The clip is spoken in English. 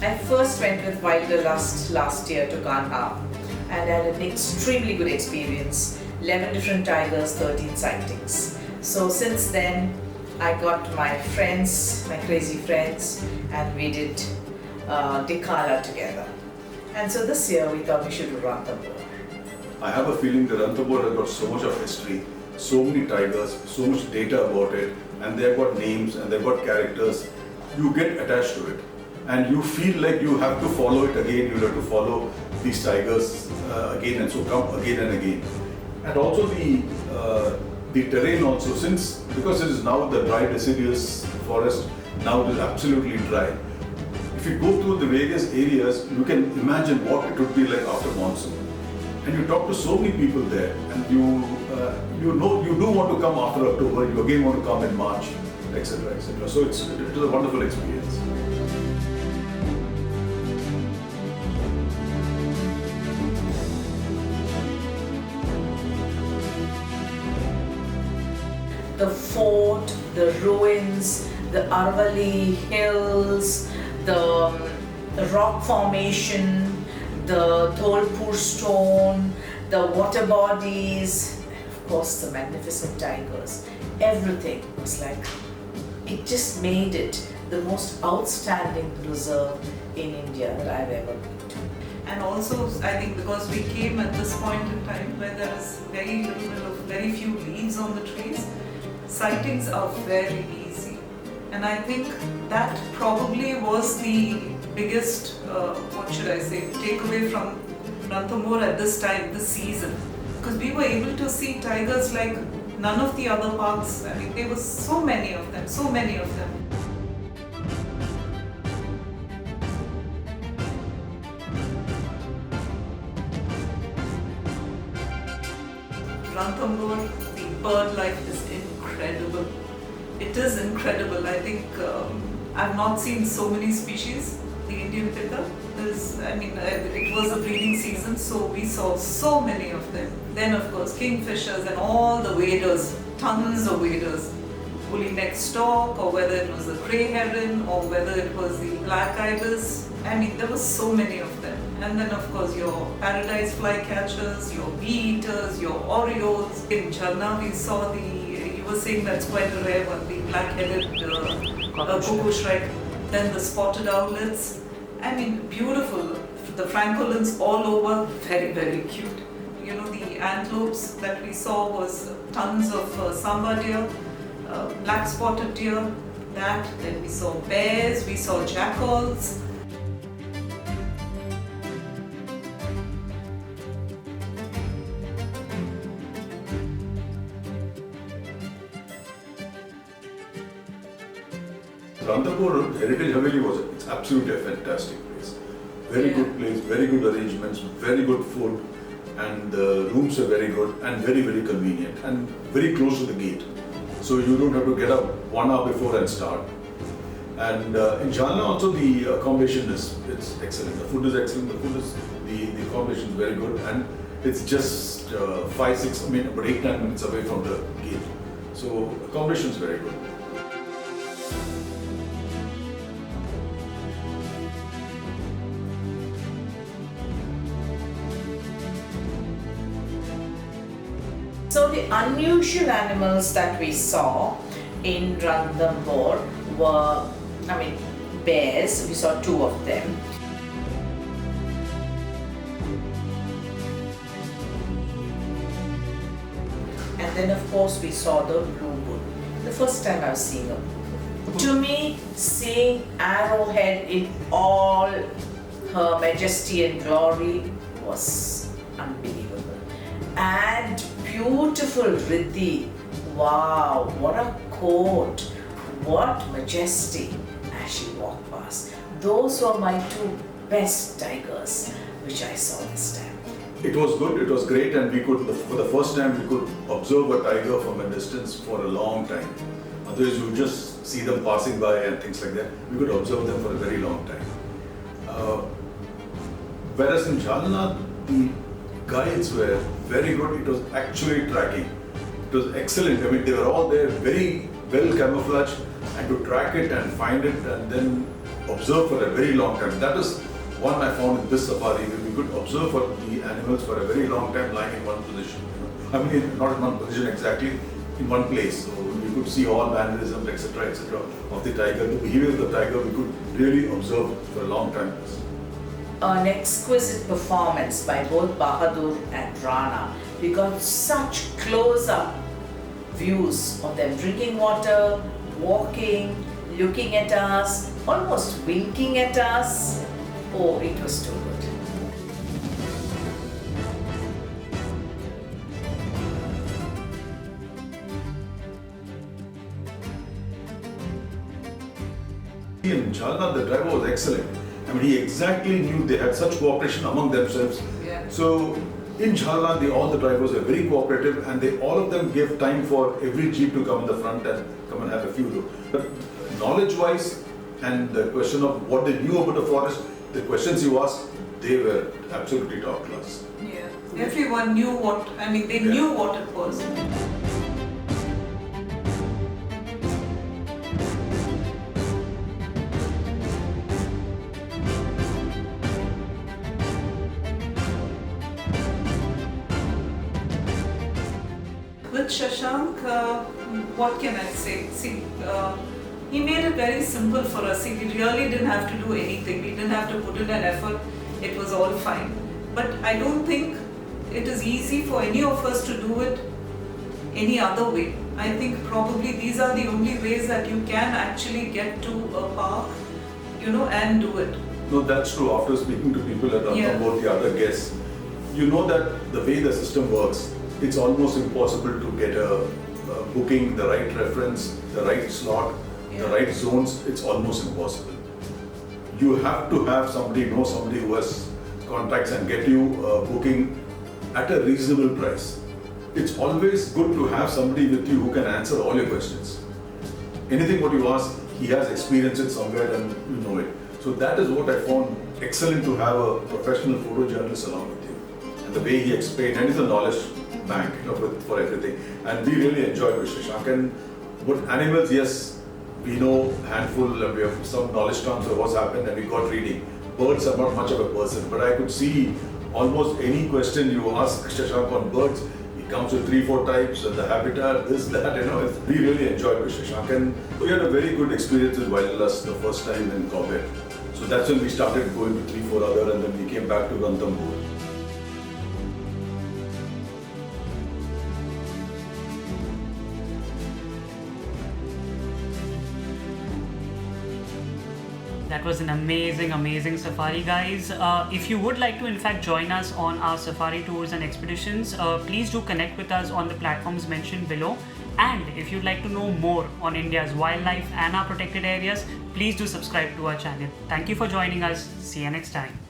I first went with Wilder last year to Kanha and had an extremely good experience. 11 different tigers, 13 sightings. So since then, I got my friends, my crazy friends, and we did Dikala together. And so this year we thought we should do Ranthambore. I have a feeling that Ranthambore has got so much of history, so many tigers, so much data about it, and they've got names and they've got characters. You get attached to it and you feel like you have to follow it again, you have to follow these tigers again, and so come again and again. And also the terrain also, because it is now the dry deciduous forest, now it is absolutely dry. If you go through the various areas, you can imagine what it would be like after monsoon. And you talk to so many people there, and you do want to come after October, you again want to come in March, etc., etc. So it is a wonderful experience. The fort, the ruins, the Arvali hills, the rock formation, the Dholpur stone, the water bodies, and of course the magnificent tigers. Everything was like, it just made it the most outstanding reserve in India that I've ever been to. And also, I think because we came at this point in time where there is very few leaves on the trees, sightings are very easy. And I think that probably was the biggest, takeaway from Ranthambore at this time, this season. Because we were able to see tigers like none of the other parks. I mean, there were so many of them. Ranthambore, the bird life is incredible. It is incredible. I think I've not seen so many species. The Indian picker it was a breeding season, so we saw so many of them. Then of course kingfishers and all the waders, tons of waders. Woolly neck stork, or whether it was the grey heron, or whether it was the black ibis. I mean, there were so many of them. And then of course your paradise flycatchers, your bee eaters, your orioles. In Jhalana we saw you were saying that's quite a rare one, the black-headed cuckoo shrike. Then the spotted owlets. I mean, beautiful. The francolins all over, very, very cute. You know, the antelopes that we saw was tons of samba deer, black spotted deer, then we saw bears, we saw jackals. Ranthambore Heritage Haveli it's absolutely a fantastic place. Very good place, very good arrangements, very good food, and the rooms are very good and very, very convenient and very close to the gate. So you don't have to get up 1 hour before and start. And in Jhalana also the accommodation it's excellent. The food is excellent, the accommodation is very good, and it's just 5, 6, about 8, 9 minutes away from the gate. So accommodation is very good. So the unusual animals that we saw in Ranthambore were, bears. We saw 2 of them. And then of course we saw the blue bull. The first time I've seen them. To me, seeing Arrowhead in all her majesty and glory was unbelievable. And beautiful Riddhi. Wow, what a coat, what majesty as she walked past. Those were my 2 best tigers which I saw this time. It was good, it was great, and we could, for the first time, we could observe a tiger from a distance for a long time. Otherwise, you would just see them passing by and things like that. We could observe them for a very long time. Whereas in Jhalana, the guides were very good. It was actually tracking. It was excellent. They were all there, very well camouflaged, and to track it and find it and then observe for a very long time. That is one I found in this safari, where we could observe for the animals for a very long time lying in one position. I mean, not in one position exactly, in one place. So we could see all mannerisms, etc., of the tiger. The behavior of the tiger we could really observe for a long time. An exquisite performance by both Bahadur and Rana. We got such close-up views of them drinking water, walking, looking at us, almost winking at us. Oh, it was too good. In Jhalana, the driver was excellent. I mean, he exactly knew they had such cooperation among themselves. Yeah. So in Jhalana, all the drivers were very cooperative, and all of them gave time for every jeep to come in the front and come and have a few. But knowledge-wise, and the question of what they knew about the forest, the questions you asked, they were absolutely top class. Yeah. Everyone knew what, they knew what it was. With Shashank, what can I say? See, he made it very simple for us. See, we really didn't have to do anything. We didn't have to put in an effort. It was all fine. But I don't think it is easy for any of us to do it any other way. I think probably these are the only ways that you can actually get to a park, and do it. No, that's true. After speaking to people at Ranthambore, the other guests, you know that the way the system works, it's almost impossible to get a booking, the right reference, the right slot, the right zones. It's almost impossible. You have to have somebody who has contacts and get you booking at a reasonable price. It's always good to have somebody with you who can answer all your questions. Anything what you ask, he has experienced it somewhere and you know it. So that is what I found excellent, to have a professional photojournalist along with you. And the way he explained, and he's a knowledge bank for everything. And we really enjoyed with Shashank. And with animals, yes, we know handful, we have some knowledge terms of what's happened and we got reading. Birds are not much of a person, but I could see almost any question you ask Shashank on birds, he comes with 3-4 types and the habitat, this, that, we really enjoyed with Shashank. And we had a very good experience with wildlife the first time in Corbett. So that's when we started going to 3-4 other, and then we came back to Ranthambore. That was an amazing safari, guys. If you would like to in fact join us on our safari tours and expeditions, please do connect with us on the platforms mentioned below. And if you'd like to know more on India's wildlife and our protected areas, please do subscribe to our channel. Thank you for joining us. See you next time.